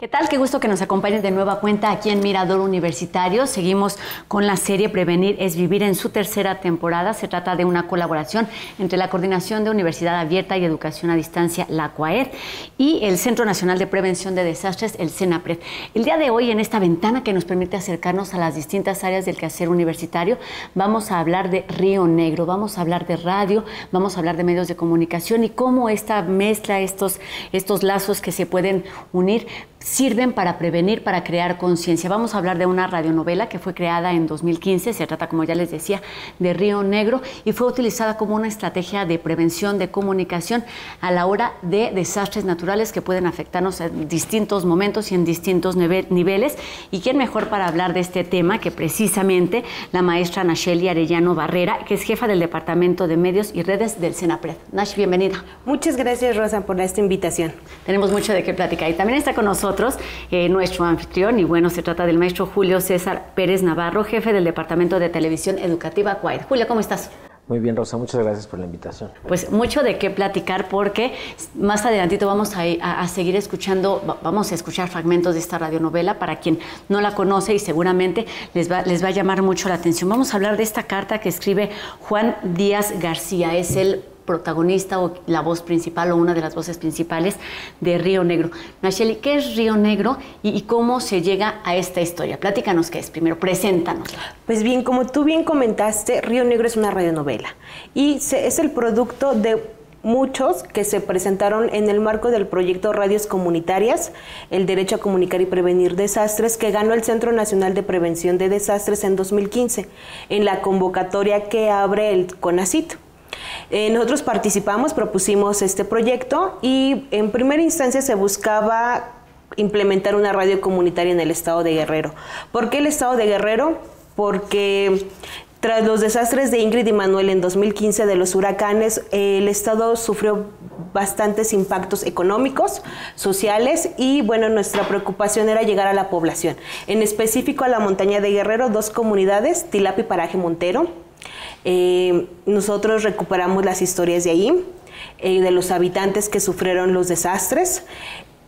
¿Qué tal? Qué gusto que nos acompañes de nueva cuenta aquí en Mirador Universitario. Seguimos con la serie Prevenir es Vivir en su tercera temporada. Se trata de una colaboración entre la Coordinación de Universidad Abierta y Educación a Distancia, la CUAED, y el Centro Nacional de Prevención de Desastres, el CENAPRED. El día de hoy, en esta ventana que nos permite acercarnos a las distintas áreas del quehacer universitario, vamos a hablar de Río Negro, vamos a hablar de radio, vamos a hablar de medios de comunicación y cómo esta mezcla, estos lazos que se pueden unir, sirven para prevenir, para crear conciencia. Vamos a hablar de una radionovela que fue creada en 2015, se trata, como ya les decía, de Río Negro y fue utilizada como una estrategia de prevención, de comunicación a la hora de desastres naturales que pueden afectarnos en distintos momentos y en distintos niveles. ¿Y quién mejor para hablar de este tema que precisamente la maestra Nacheli Arellano Barrera, que es jefa del Departamento de Medios y Redes del CENAPRED? Nash, bienvenida. Muchas gracias, Rosa, por esta invitación. Tenemos mucho de qué platicar y también está con nosotros nuestro anfitrión, y bueno, se trata del maestro Julio César Pérez Navarro, jefe del Departamento de Televisión Educativa CUAED. Julio, ¿cómo estás? Muy bien, Rosa, muchas gracias por la invitación. Pues mucho de qué platicar porque más adelantito vamos a seguir escuchando, vamos a escuchar fragmentos de esta radionovela para quien no la conoce y seguramente les va a llamar mucho la atención. Vamos a hablar de esta carta que escribe Juan Díaz García, es el protagonista o la voz principal o una de las voces principales de Río Negro. Nacheli, ¿qué es Río Negro y cómo se llega a esta historia? Platícanos qué es, primero, preséntanos. Pues bien, como tú bien comentaste, Río Negro es una radionovela y es el producto de muchos que se presentaron en el marco del proyecto Radios Comunitarias, el derecho a comunicar y prevenir desastres, que ganó el Centro Nacional de Prevención de Desastres en 2015, en la convocatoria que abre el CONACYT. Nosotros participamos, propusimos este proyecto y en primera instancia se buscaba implementar una radio comunitaria en el estado de Guerrero. ¿Por qué el estado de Guerrero? Porque tras los desastres de Ingrid y Manuel en 2015 de los huracanes, el estado sufrió bastantes impactos económicos, sociales y bueno, nuestra preocupación era llegar a la población. En específico a la montaña de Guerrero, dos comunidades, Tilapa y Paraje Montero. Nosotros recuperamos las historias de ahí, de los habitantes que sufrieron los desastres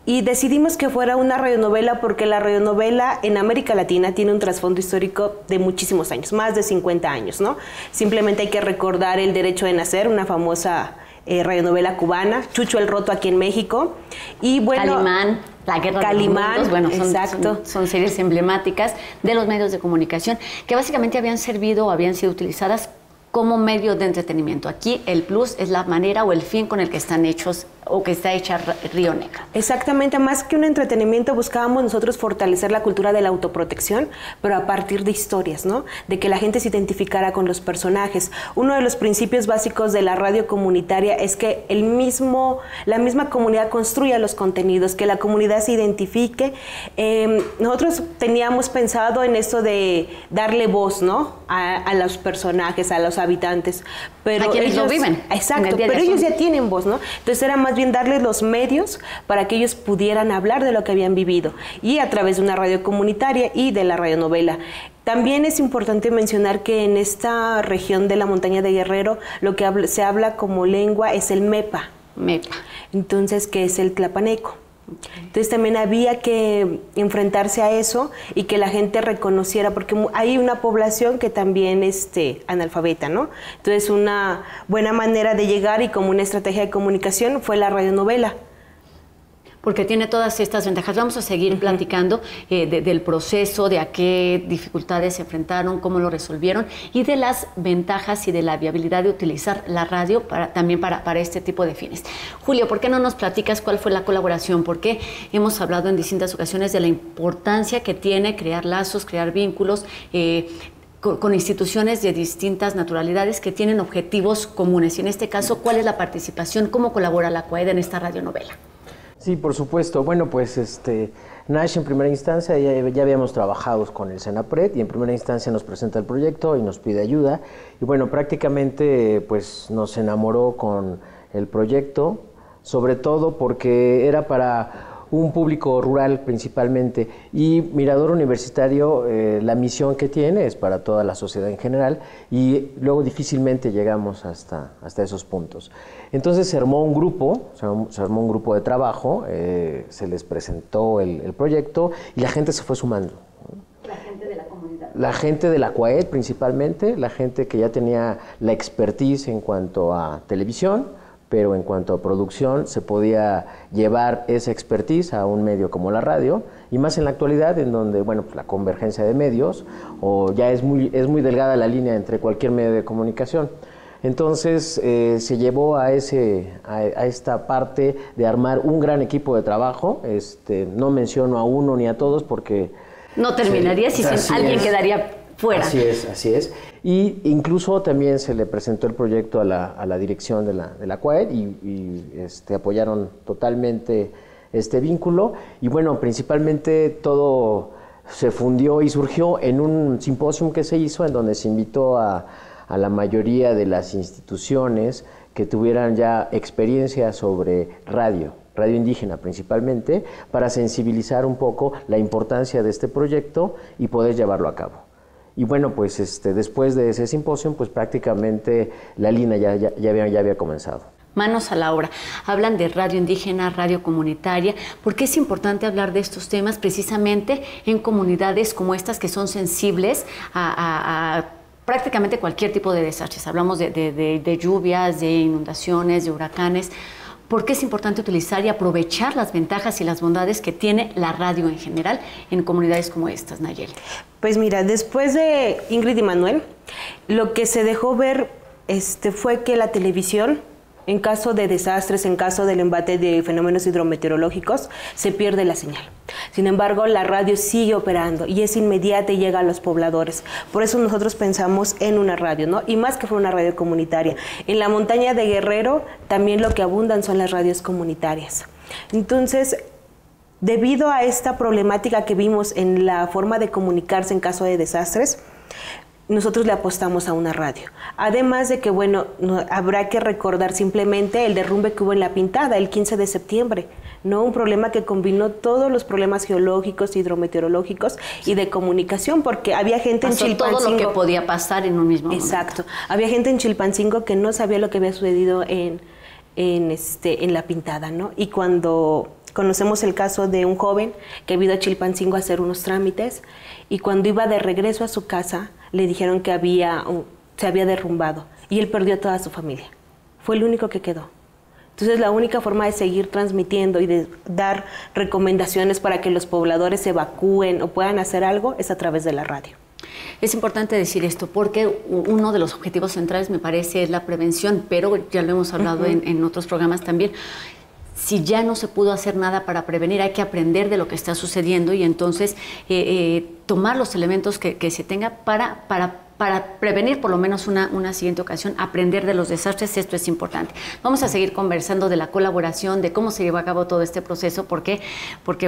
y decidimos que fuera una radionovela porque la radionovela en América Latina tiene un trasfondo histórico de muchísimos años, más de 50 años, ¿no? Simplemente hay que recordar El Derecho de Nacer, una famosa radionovela cubana, Chucho el Roto aquí en México y bueno, Calimán, La Guerra Calimán, de los Mundos, bueno, son series emblemáticas de los medios de comunicación que básicamente habían servido o habían sido utilizadas como medio de entretenimiento. Aquí el plus es la manera o el fin con el que están hechos o que está hecha Río Negro. Exactamente, más que un entretenimiento buscábamos nosotros fortalecer la cultura de la autoprotección, pero a partir de historias, ¿no? De que la gente se identificara con los personajes. Uno de los principios básicos de la radio comunitaria es que la misma comunidad construya los contenidos, que la comunidad se identifique. Nosotros teníamos pensado en esto de darle voz, ¿no? A los personajes, a los habitantes. Pero a quienes ellos lo viven. Exacto, pero ellos ya tienen voz, ¿no? Entonces era más bien darles los medios para que ellos pudieran hablar de lo que habían vivido y a través de una radio comunitaria y de la radionovela. También es importante mencionar que en esta región de la montaña de Guerrero lo que se habla como lengua es el mepa. Mepa. Entonces, que es el tlapaneco. Entonces también había que enfrentarse a eso y que la gente reconociera, porque hay una población que también es analfabeta, ¿no? Entonces una buena manera de llegar y como una estrategia de comunicación fue la radionovela. Porque tiene todas estas ventajas. Vamos a seguir platicando del proceso, de a qué dificultades se enfrentaron, cómo lo resolvieron y de las ventajas y de la viabilidad de utilizar la radio también para este tipo de fines. Julio, ¿por qué no nos platicas cuál fue la colaboración? Porque hemos hablado en distintas ocasiones de la importancia que tiene crear lazos, crear vínculos, con instituciones de distintas naturalidades que tienen objetivos comunes. Y en este caso, ¿cuál es la participación? ¿Cómo colabora la CUAED en esta radionovela? Sí, por supuesto. Bueno, pues Nash en primera instancia ya habíamos trabajado con el CENAPRED y en primera instancia nos presenta el proyecto y nos pide ayuda. Y bueno, prácticamente pues nos enamoró con el proyecto, sobre todo porque era para un público rural principalmente, y Mirador Universitario, la misión que tiene es para toda la sociedad en general, y luego difícilmente llegamos hasta esos puntos. Entonces se armó un grupo, de trabajo, se les presentó el proyecto y la gente se fue sumando. La gente de la comunidad. La gente de la CUAED principalmente, la gente que ya tenía la expertise en cuanto a televisión, pero en cuanto a producción se podía llevar esa expertise a un medio como la radio, y más en la actualidad, en donde, bueno, pues la convergencia de medios, o ya es muy delgada la línea entre cualquier medio de comunicación. Entonces se llevó a esta parte de armar un gran equipo de trabajo. No menciono a uno ni a todos porque no terminaría si alguien quedaría fuera. Así es. Y incluso también se le presentó el proyecto a la dirección de la CUAED y apoyaron totalmente este vínculo. Y bueno, principalmente todo se fundió y surgió en un simposio que se hizo, en donde se invitó a la mayoría de las instituciones que tuvieran ya experiencia sobre radio indígena principalmente, para sensibilizar un poco la importancia de este proyecto y poder llevarlo a cabo. Y bueno, pues después de ese simposio, pues prácticamente la línea ya había comenzado. Manos a la obra. Hablan de radio indígena, radio comunitaria. ¿Por qué es importante hablar de estos temas precisamente en comunidades como estas, que son sensibles a prácticamente cualquier tipo de desastres? Hablamos de lluvias, de inundaciones, de huracanes. ¿Por qué es importante utilizar y aprovechar las ventajas y las bondades que tiene la radio en general en comunidades como estas, Nayeli? Pues mira, después de Ingrid y Manuel, lo que se dejó ver fue que la televisión, en caso de desastres, en caso del embate de fenómenos hidrometeorológicos, se pierde la señal. Sin embargo, la radio sigue operando y es inmediata y llega a los pobladores. Por eso nosotros pensamos en una radio, ¿no? Y más que fue una radio comunitaria. En la montaña de Guerrero también lo que abundan son las radios comunitarias. Entonces, debido a esta problemática que vimos en la forma de comunicarse en caso de desastres, nosotros le apostamos a una radio. Además de que, bueno, habrá que recordar simplemente el derrumbe que hubo en La Pintada el 15 de septiembre, ¿no? Un problema que combinó todos los problemas geológicos, hidrometeorológicos y de comunicación, porque había gente en Chilpancingo. Todo lo que podía pasar en un mismo momento. Exacto. Había gente en Chilpancingo que no sabía lo que había sucedido en La Pintada, ¿no? Y cuando conocemos el caso de un joven que vino a Chilpancingo a hacer unos trámites, y cuando iba de regreso a su casa le dijeron que se había derrumbado y él perdió a toda su familia. Fue el único que quedó. Entonces la única forma de seguir transmitiendo y de dar recomendaciones para que los pobladores se evacúen o puedan hacer algo es a través de la radio. Es importante decir esto porque uno de los objetivos centrales, me parece, es la prevención, pero ya lo hemos hablado en otros programas también. Si ya no se pudo hacer nada para prevenir, hay que aprender de lo que está sucediendo y entonces tomar los elementos que se tenga para prevenir por lo menos una siguiente ocasión, aprender de los desastres. Esto es importante. Vamos a seguir conversando de la colaboración, de cómo se llevó a cabo todo este proceso, porque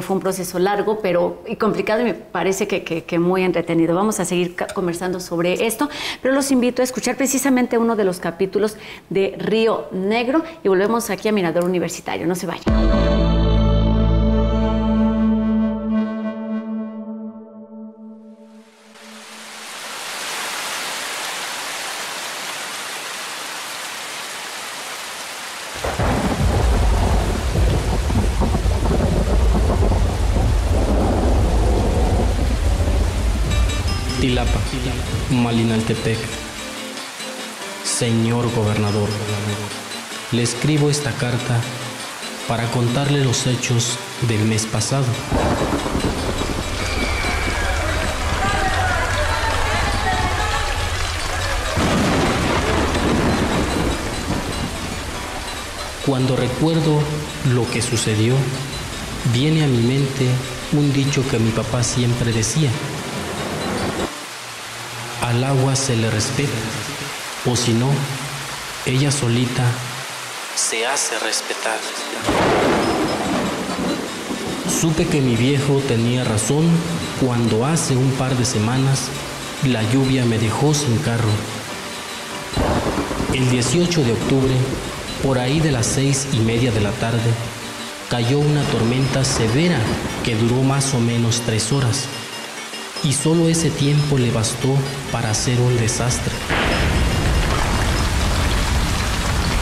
fue un proceso largo y complicado, y me parece que muy entretenido. Vamos a seguir conversando sobre esto, pero los invito a escuchar precisamente uno de los capítulos de Río Negro y volvemos aquí a Mirador Universitario. No se vayan. Tilapa, Malinaltepec. Señor gobernador, le escribo esta carta para contarle los hechos del mes pasado. Cuando recuerdo lo que sucedió, viene a mi mente un dicho que mi papá siempre decía: al agua se le respeta, o si no, ella solita se hace respetar. Supe que mi viejo tenía razón cuando hace un par de semanas la lluvia me dejó sin carro. El 18 de octubre, por ahí de las 6:30 de la tarde, cayó una tormenta severa que duró más o menos 3 horas. Y solo ese tiempo le bastó para hacer un desastre.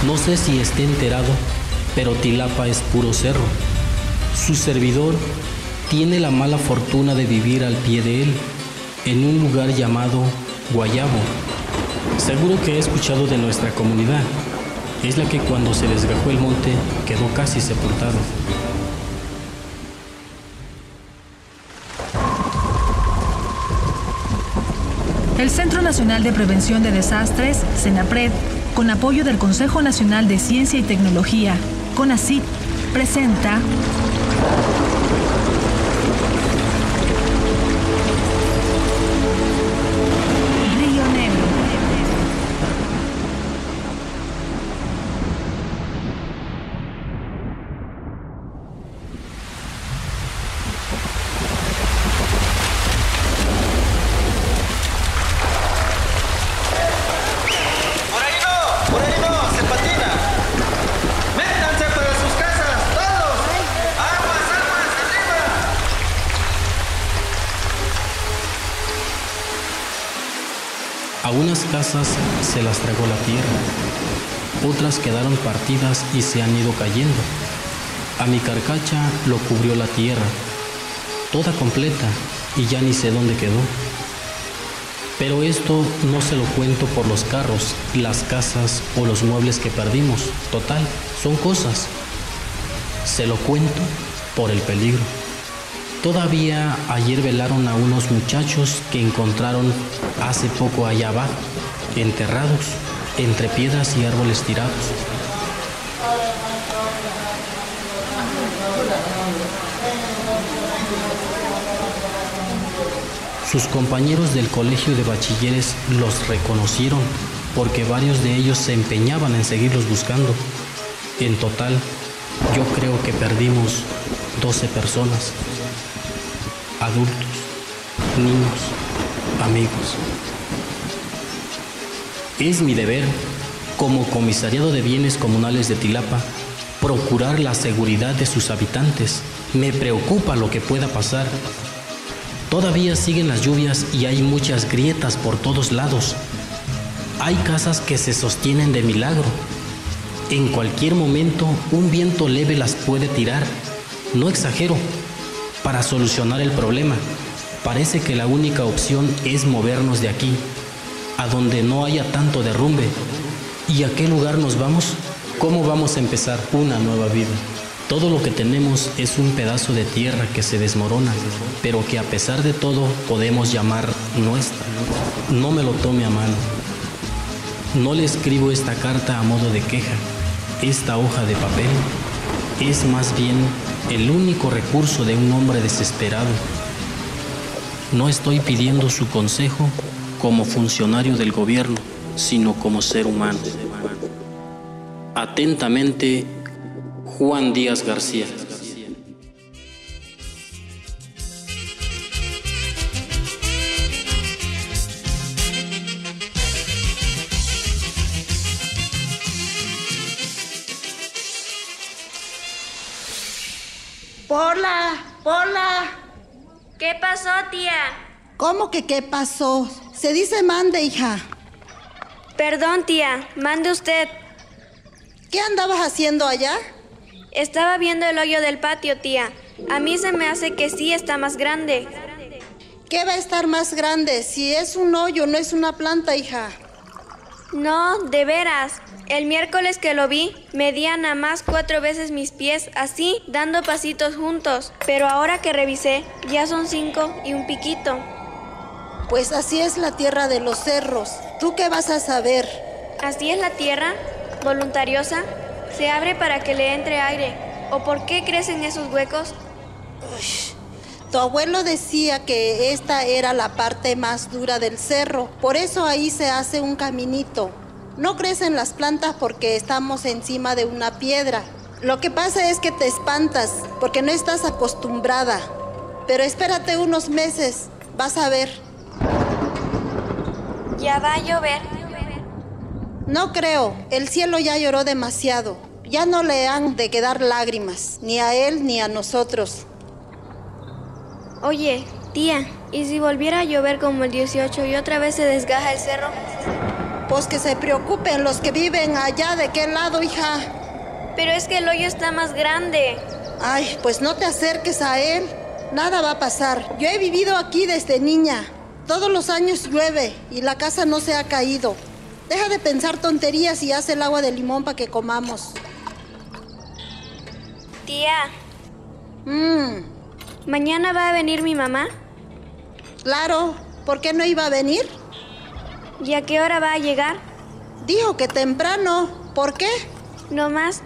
No sé si esté enterado, pero Tilapa es puro cerro. Su servidor tiene la mala fortuna de vivir al pie de él, en un lugar llamado Guayabo. Seguro que he escuchado de nuestra comunidad. Es la que cuando se desgajó el monte quedó casi sepultado. El Centro Nacional de Prevención de Desastres, CENAPRED, con apoyo del Consejo Nacional de Ciencia y Tecnología, CONACYT, presenta Río Negro. Por ahí no, se patina. Métanse para sus casas, todos. Aguas, aguas, arriba. A unas casas se las tragó la tierra, otras quedaron partidas y se han ido cayendo. A mi carcacha lo cubrió la tierra, toda completa, y ya ni sé dónde quedó. Pero esto no se lo cuento por los carros, las casas o los muebles que perdimos. Total, son cosas. Se lo cuento por el peligro. Todavía ayer velaron a unos muchachos que encontraron hace poco allá abajo, enterrados entre piedras y árboles tirados. Sus compañeros del colegio de bachilleres los reconocieron porque varios de ellos se empeñaban en seguirlos buscando. En total, yo creo que perdimos 12 personas, adultos, niños, amigos. Es mi deber, como Comisariado de Bienes Comunales de Tilapa, procurar la seguridad de sus habitantes. Me preocupa lo que pueda pasar. Todavía siguen las lluvias y hay muchas grietas por todos lados. Hay casas que se sostienen de milagro. En cualquier momento, un viento leve las puede tirar. No exagero. Para solucionar el problema, parece que la única opción es movernos de aquí, a donde no haya tanto derrumbe. ¿Y a qué lugar nos vamos? ¿Cómo vamos a empezar una nueva vida? Todo lo que tenemos es un pedazo de tierra que se desmorona, pero que a pesar de todo podemos llamar nuestra. No me lo tome a mal. No le escribo esta carta a modo de queja. Esta hoja de papel es más bien el único recurso de un hombre desesperado. No estoy pidiendo su consejo como funcionario del gobierno, sino como ser humano. Atentamente, Juan Díaz García. Pola. ¿Qué pasó, tía? ¿Cómo que qué pasó? Se dice mande, hija. Perdón, tía, mande usted. ¿Qué andabas haciendo allá? Estaba viendo el hoyo del patio, tía. A mí se me hace que sí está más grande. ¿Qué va a estar más grande? Si es un hoyo, no es una planta, hija. No, de veras. El miércoles que lo vi, medían nada más 4 veces mis pies, así, dando pasitos juntos. Pero ahora que revisé, ya son 5 y un piquito. Pues así es la tierra de los cerros. ¿Tú qué vas a saber? ¿Así es la tierra? ¿Voluntariosa? ¿Se abre para que le entre aire? ¿O por qué crecen esos huecos? Tu abuelo decía que esta era la parte más dura del cerro. Por eso ahí se hace un caminito. No crecen las plantas porque estamos encima de una piedra. Lo que pasa es que te espantas porque no estás acostumbrada. Pero espérate unos meses, vas a ver. ¿Ya va a llover? No creo, el cielo ya lloró demasiado. Ya no le han de quedar lágrimas, ni a él ni a nosotros. Oye, tía, ¿y si volviera a llover como el 18 y otra vez se desgaja el cerro? Pues que se preocupen los que viven allá de qué lado, hija. Pero es que el hoyo está más grande. Ay, pues no te acerques a él. Nada va a pasar. Yo he vivido aquí desde niña. Todos los años llueve y la casa no se ha caído. Deja de pensar tonterías y haz el agua de limón para que comamos. Tía. ¿Mañana va a venir mi mamá? Claro. ¿Por qué no iba a venir? ¿Y a qué hora va a llegar? Dijo que temprano. ¿Por qué? No más.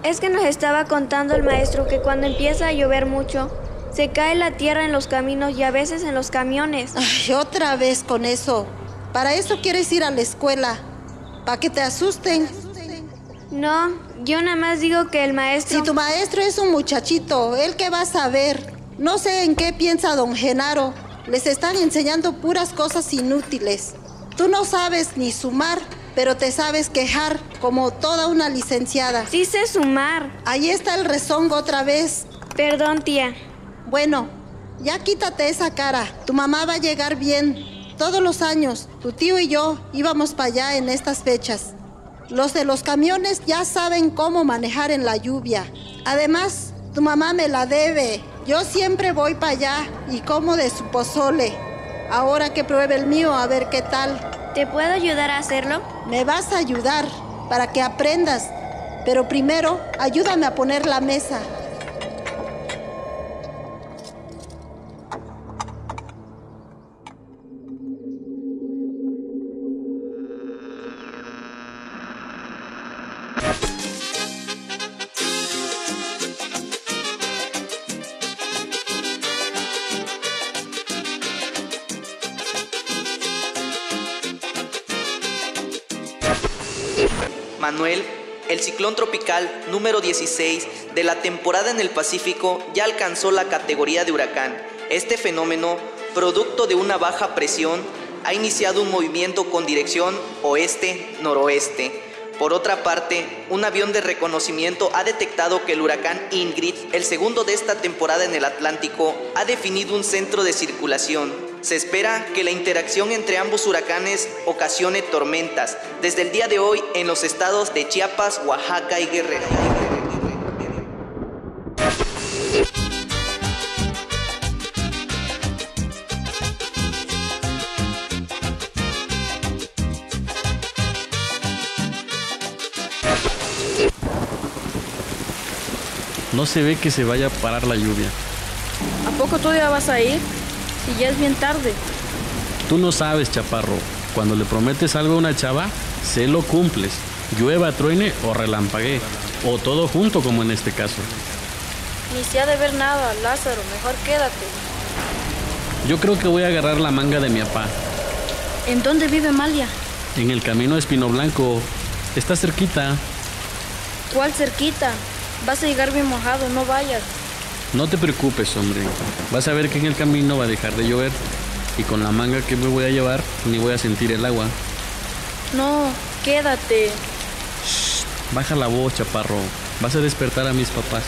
Es que nos estaba contando el maestro que cuando empieza a llover mucho, se cae la tierra en los caminos y a veces en los camiones. Ay, otra vez con eso. Para eso quieres ir a la escuela. Para que te asusten. No, yo nada más digo que el maestro... Si tu maestro es un muchachito, ¿él qué va a saber? No sé en qué piensa don Genaro. Les están enseñando puras cosas inútiles. Tú no sabes ni sumar, pero te sabes quejar como toda una licenciada. Sí sé sumar. Ahí está el rezongo otra vez. Perdón, tía. Bueno, ya quítate esa cara. Tu mamá va a llegar bien. Todos los años, tu tío y yo íbamos para allá en estas fechas. Los de los camiones ya saben cómo manejar en la lluvia. Además, tu mamá me la debe. Yo siempre voy para allá y como de su pozole. Ahora que pruebe el mío, a ver qué tal. ¿Te puedo ayudar a hacerlo? Me vas a ayudar para que aprendas. Pero primero, ayúdame a poner la mesa. Manuel, el ciclón tropical número 16 de la temporada en el Pacífico ya alcanzó la categoría de huracán. Este fenómeno, producto de una baja presión, ha iniciado un movimiento con dirección oeste-noroeste. Por otra parte, un avión de reconocimiento ha detectado que el huracán Ingrid, el segundo de esta temporada en el Atlántico, ha definido un centro de circulación. Se espera que la interacción entre ambos huracanes ocasione tormentas desde el día de hoy en los estados de Chiapas, Oaxaca y Guerrero. No se ve que se vaya a parar la lluvia. ¿A poco todavía vas a ir? Si ya es bien tarde. Tú no sabes, chaparro. Cuando le prometes algo a una chava, se lo cumples. Llueva, truene o relampaguee. O todo junto, como en este caso. Ni se ha de ver nada, Lázaro. Mejor quédate. Yo creo que voy a agarrar la manga de mi papá. ¿En dónde vive Malia? En el camino a Espino Blanco. Está cerquita. ¿Cuál cerquita? Vas a llegar bien mojado, no vayas. No te preocupes, hombre. Vas a ver que en el camino va a dejar de llover. Y con la manga que me voy a llevar, ni voy a sentir el agua. No, quédate. Shh, baja la voz, chaparro. Vas a despertar a mis papás.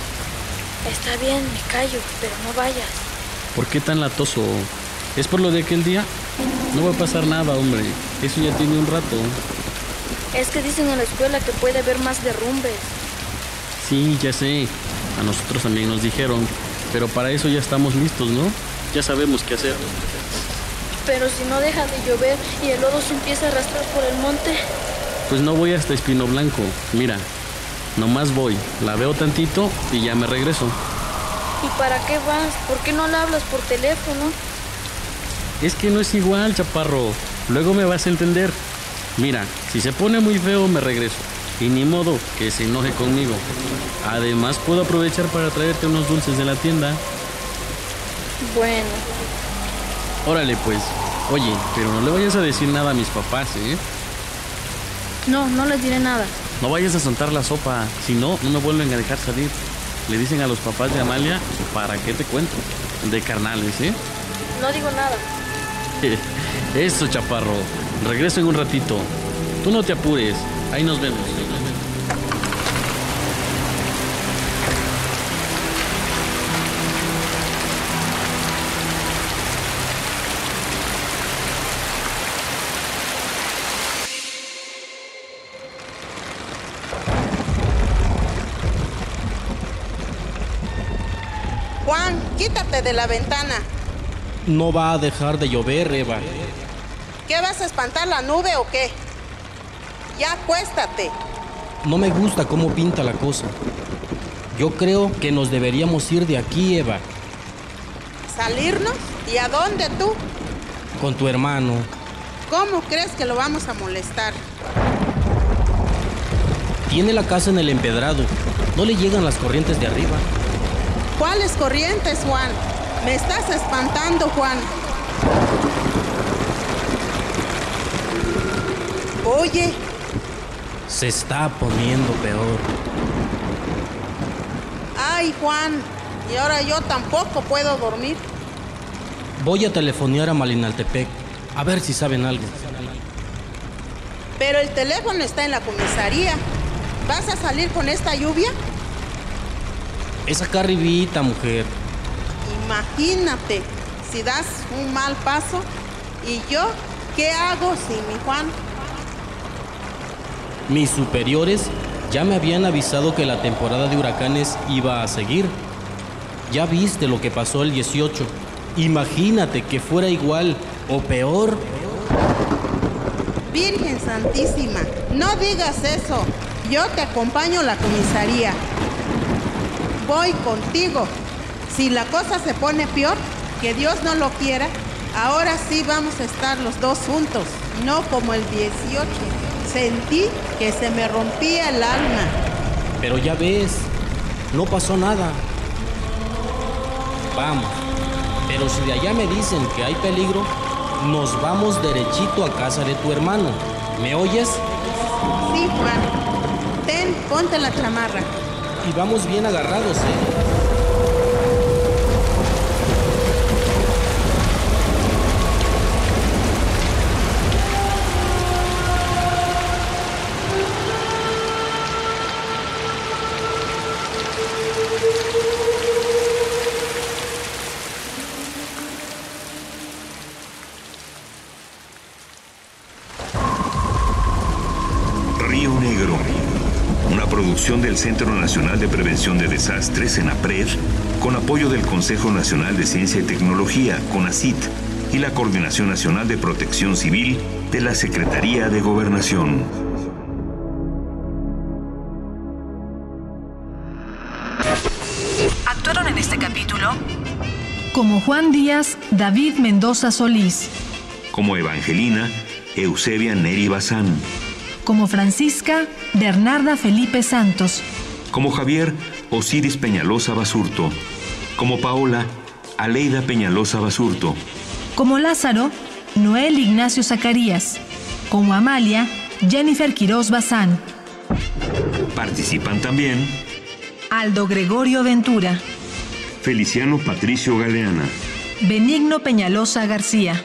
Está bien, me callo, pero no vayas. ¿Por qué tan latoso? ¿Es por lo de aquel día? No va a pasar nada, hombre. Eso ya tiene un rato. Es que dicen en la escuela que puede haber más derrumbes. Sí, ya sé. A nosotros también nos dijeron. Pero para eso ya estamos listos, ¿no? Ya sabemos qué hacer. Pero si no deja de llover y el lodo se empieza a arrastrar por el monte. Pues no voy hasta Espino Blanco. Mira, nomás voy, la veo tantito y ya me regreso. ¿Y para qué vas? ¿Por qué no le hablas por teléfono? Es que no es igual, chaparro. Luego me vas a entender. Mira, si se pone muy feo me regreso. Y ni modo que se enoje conmigo. Además puedo aprovechar para traerte unos dulces de la tienda. Bueno. Órale pues. Oye, pero no le vayas a decir nada a mis papás, ¿eh? No, no les diré nada. No vayas a soltar la sopa. Si no, no me vuelven a dejar salir. Le dicen a los papás de Amalia, ¿para qué te cuento? De carnales, ¿eh? No digo nada. Eso, chaparro. Regreso en un ratito. Tú no te apures. Ahí nos vemos. acuéstate de la ventana. No va a dejar de llover, Eva. ¿Qué vas a espantar la nube o qué? Ya acuéstate. No me gusta cómo pinta la cosa. Yo creo que nos deberíamos ir de aquí, Eva. ¿Salirnos? ¿Y a dónde tú? Con tu hermano. ¿Cómo crees que lo vamos a molestar? Tiene la casa en el empedrado. No le llegan las corrientes de arriba. ¿Cuáles corrientes, Juan? Me estás espantando, Juan. Oye. Se está poniendo peor. Ay, Juan. Y ahora yo tampoco puedo dormir. Voy a telefonear a Malinaltepec, a ver si saben algo. Pero el teléfono está en la comisaría. ¿Vas a salir con esta lluvia? Es acá arribita, mujer. Imagínate, si das un mal paso. ¿Y yo qué hago sin mi Juan? Mis superiores ya me habían avisado que la temporada de huracanes iba a seguir. Ya viste lo que pasó el 18. Imagínate que fuera igual o peor. Virgen Santísima, no digas eso. Yo te acompaño a la comisaría. Voy contigo. Si la cosa se pone peor, que Dios no lo quiera, ahora sí vamos a estar los dos juntos, no como el 18. Sentí que se me rompía el alma. Pero ya ves, no pasó nada. Vamos, pero si de allá me dicen que hay peligro, nos vamos derechito a casa de tu hermano. ¿Me oyes? Sí, Juan. Ten, ponte la chamarra. Y vamos bien agarrados, Río Negro, una producción del Centro Nacional de Prevención de Desastres, CENAPRED, con apoyo del Consejo Nacional de Ciencia y Tecnología, CONACYT, y la Coordinación Nacional de Protección Civil de la Secretaría de Gobernación. Actuaron en este capítulo como Juan Díaz, David Mendoza Solís. Como Evangelina, Eusebia Neri Bazán. Como Francisca, Bernarda Felipe Santos. Como Javier, Osiris Peñalosa Basurto. Como Paola, Aleida Peñalosa Basurto. Como Lázaro, Noel Ignacio Zacarías. Como Amalia, Jennifer Quirós Bazán. Participan también Aldo Gregorio Ventura. Feliciano Patricio Galeana. Benigno Peñalosa García.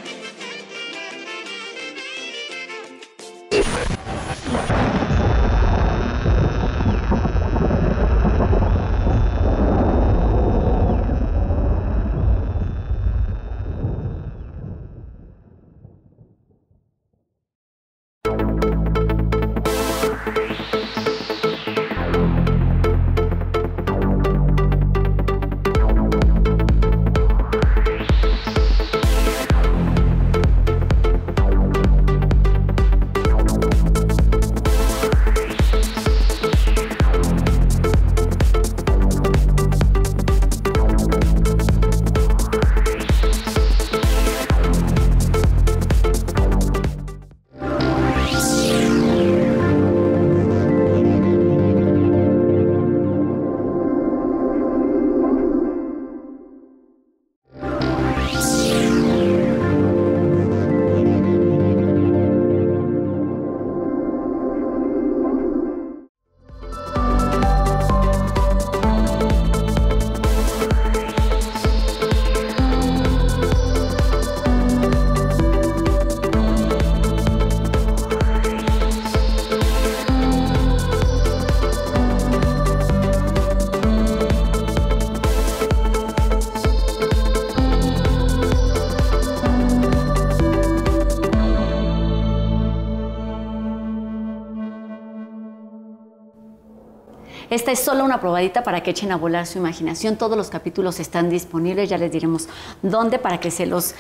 Esta es solo una probadita para que echen a volar su imaginación. Todos los capítulos están disponibles, ya les diremos dónde, para que se los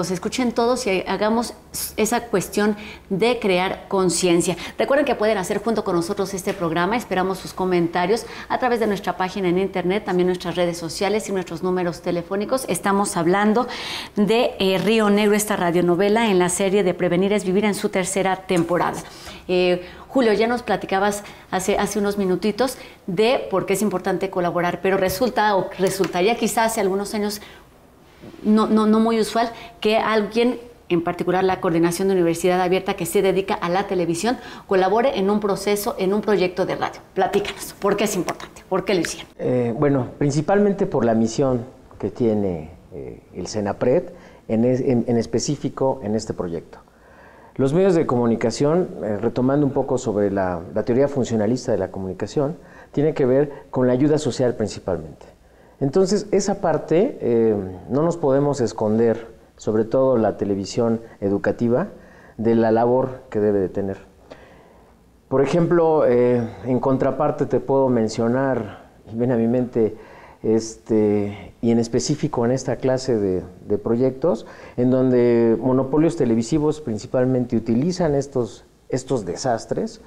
escuchen todos y hagamos esa cuestión de crear conciencia. Recuerden que pueden hacer junto con nosotros este programa. Esperamos sus comentarios a través de nuestra página en internet, también nuestras redes sociales y nuestros números telefónicos. Estamos hablando de Río Negro, esta radionovela en la serie de Prevenir es Vivir en su tercera temporada. Julio, ya nos platicabas hace unos minutitos de por qué es importante colaborar, pero resultaría quizás hace algunos años no muy usual que alguien, en particular la Coordinación de Universidad Abierta, que se dedica a la televisión, colabore en un proceso, en un proyecto de radio. Platícanos, ¿por qué es importante? ¿Por qué lo hicieron? Bueno, principalmente por la misión que tiene el CENAPRED, en específico en este proyecto. Los medios de comunicación, retomando un poco sobre la teoría funcionalista de la comunicación, tiene que ver con la ayuda social principalmente. Entonces, esa parte no nos podemos esconder, sobre todo la televisión educativa, de la labor que debe de tener. Por ejemplo, en contraparte te puedo mencionar, y viene a mi mente, y en específico en esta clase de proyectos, en donde monopolios televisivos principalmente utilizan estos desastres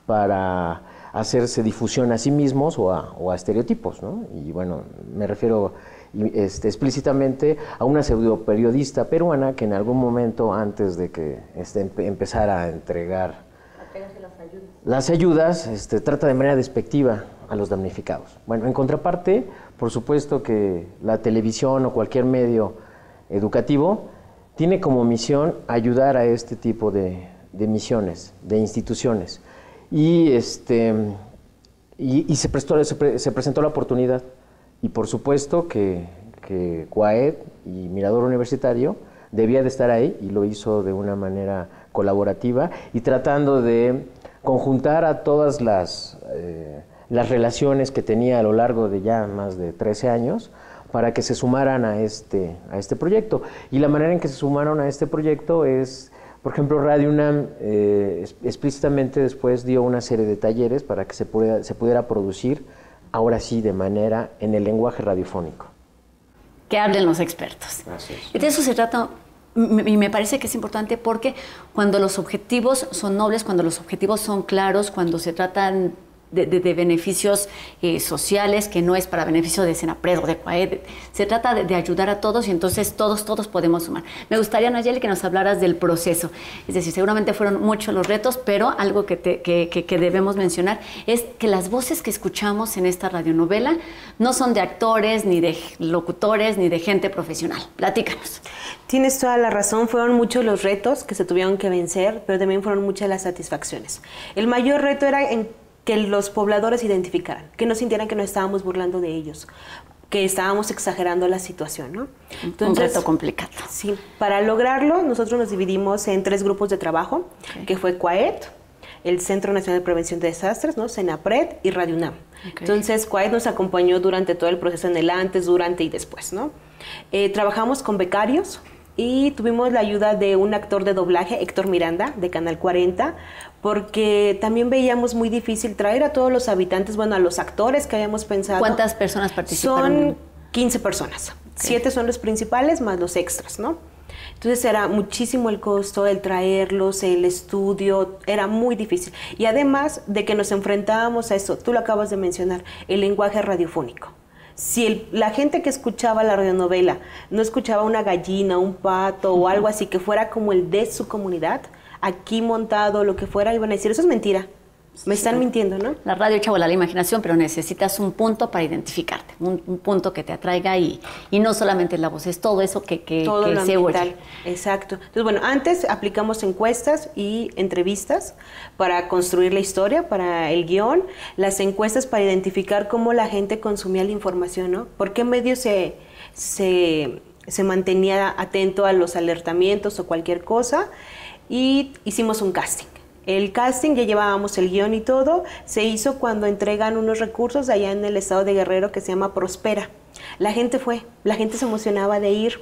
para hacerse difusión a sí mismos o a estereotipos, ¿no? Y bueno, me refiero explícitamente a una pseudoperiodista peruana que en algún momento, antes de que empezara a entregar las ayudas, trata de manera despectiva a los damnificados. Bueno, en contraparte, por supuesto que la televisión o cualquier medio educativo tiene como misión ayudar a este tipo de misiones, de instituciones. Y se presentó la oportunidad. Y por supuesto que CUAED y Mirador Universitario debía de estar ahí, y lo hizo de una manera colaborativa y tratando de conjuntar a todas las relaciones que tenía a lo largo de ya más de 13 años para que se sumaran a este proyecto. Y la manera en que se sumaron a este proyecto es, por ejemplo, Radio UNAM explícitamente después dio una serie de talleres para que se pudiera producir, ahora sí, de manera en el lenguaje radiofónico. Que hablen los expertos. Así es. Y de eso se trata. Y me parece que es importante porque cuando los objetivos son nobles, cuando los objetivos son claros, cuando se tratan de beneficios sociales, que no es para beneficio de CENAPRED o de CUAED, se trata de ayudar a todos y entonces todos podemos sumar. Me gustaría, Nayeli, que nos hablaras del proceso. Es decir, seguramente fueron muchos los retos, pero algo que debemos mencionar es que las voces que escuchamos en esta radionovela no son de actores, ni de locutores, ni de gente profesional. Platícanos. Tienes toda la razón, fueron muchos los retos que se tuvieron que vencer, pero también fueron muchas las satisfacciones. El mayor reto era que los pobladores identificaran, que no sintieran que nos estábamos burlando de ellos, que estábamos exagerando la situación, ¿no? Entonces, un reto complicado. Sí, para lograrlo nosotros nos dividimos en 3 grupos de trabajo, que fue CUAED, el Centro Nacional de Prevención de Desastres, ¿no? CENAPRED y Radio UNAM. Entonces, CUAED nos acompañó durante todo el proceso, en el antes, durante y después, ¿no? Trabajamos con becarios y tuvimos la ayuda de un actor de doblaje, Héctor Miranda, de Canal 40, porque también veíamos muy difícil traer a todos los habitantes, bueno, a los actores que habíamos pensado. ¿Cuántas personas participaron? Son 15 personas. 7 son los principales, más los extras, ¿no? Entonces era muchísimo el costo, el traerlos, el estudio, era muy difícil. Y además de que nos enfrentábamos a eso, tú lo acabas de mencionar, el lenguaje radiofónico. Si la gente que escuchaba la radionovela no escuchaba una gallina, un pato o algo así que fuera como el de su comunidad, aquí montado, lo que fuera, iban a decir, eso es mentira. Me están mintiendo, ¿no? La radio echa a volar la imaginación, pero necesitas un punto para identificarte, un punto que te atraiga y no solamente la voz, es todo eso que se oye. Exacto. Entonces, bueno, antes aplicamos encuestas y entrevistas para construir la historia, para el guión, las encuestas para identificar cómo la gente consumía la información, ¿no? ¿Por qué medio se mantenía atento a los alertamientos o cualquier cosa? Y hicimos un casting. El casting, ya llevábamos el guión y todo, se hizo cuando entregan unos recursos allá en el estado de Guerrero que se llama Prospera. La gente fue, la gente se emocionaba de ir.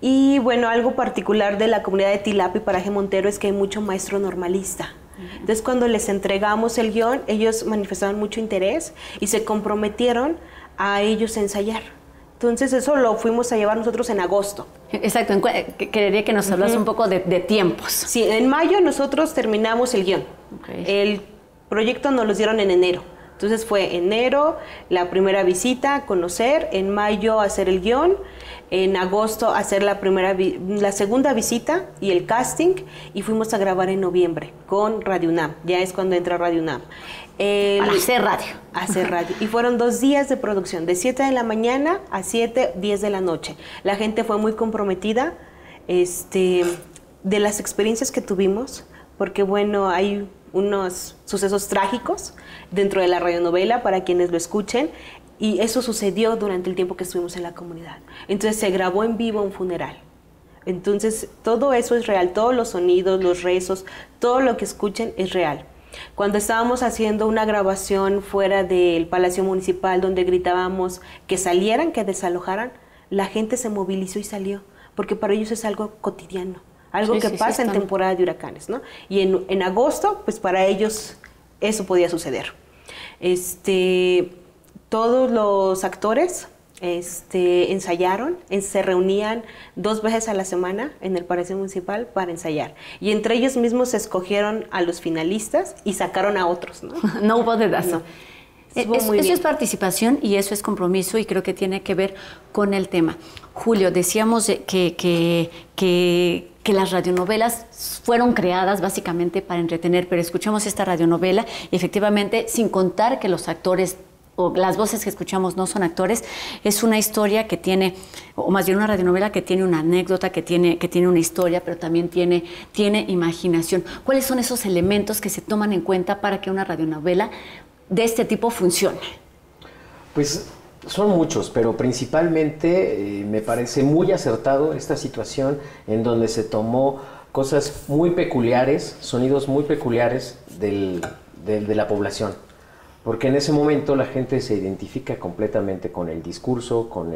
Y bueno, algo particular de la comunidad de Tilapa y Paraje Montero es que hay mucho maestro normalista. Entonces, cuando les entregamos el guión, ellos manifestaron mucho interés y se comprometieron a ellos ensayar. Entonces, eso lo fuimos a llevar nosotros en agosto. Exacto. Quería que nos hablas un poco de tiempos. Sí, en mayo nosotros terminamos el guión. Okay. El proyecto nos lo dieron en enero. Entonces fue enero, la primera visita, conocer, en mayo hacer el guión, en agosto hacer la segunda visita y el casting, y fuimos a grabar en noviembre con Radio UNAM, ya es cuando entra Radio UNAM. Para hacer radio. Hacer radio. Y fueron 2 días de producción, de 7 de la mañana a 10 de la noche. La gente fue muy comprometida de las experiencias que tuvimos, porque bueno, hay unos sucesos trágicos dentro de la radionovela para quienes lo escuchen, y eso sucedió durante el tiempo que estuvimos en la comunidad. Entonces se grabó en vivo un funeral. Entonces todo eso es real, todos los sonidos, los rezos, todo lo que escuchen es real. Cuando estábamos haciendo una grabación fuera del Palacio Municipal donde gritábamos que salieran, que desalojaran, la gente se movilizó y salió, porque para ellos es algo cotidiano. Algo que pasa en temporada de huracanes, ¿no? Y en agosto, pues para ellos eso podía suceder. Todos los actores ensayaron, se reunían 2 veces a la semana en el Palacio Municipal para ensayar. Y entre ellos mismos escogieron a los finalistas y sacaron a otros, ¿no? No hubo dedazo. No. Eso es participación y eso es compromiso, y creo que tiene que ver con el tema. Julio, decíamos que las radionovelas fueron creadas básicamente para entretener, pero escuchamos esta radionovela y efectivamente, sin contar que los actores o las voces que escuchamos no son actores, es una historia que tiene, o más bien una radionovela que tiene una anécdota, que tiene una historia, pero también tiene imaginación. ¿Cuáles son esos elementos que se toman en cuenta para que una radionovela de este tipo funcione? Pues son muchos, pero principalmente me parece muy acertado esta situación en donde se tomó cosas muy peculiares, sonidos muy peculiares de la población. Porque en ese momento la gente se identifica completamente con el discurso, con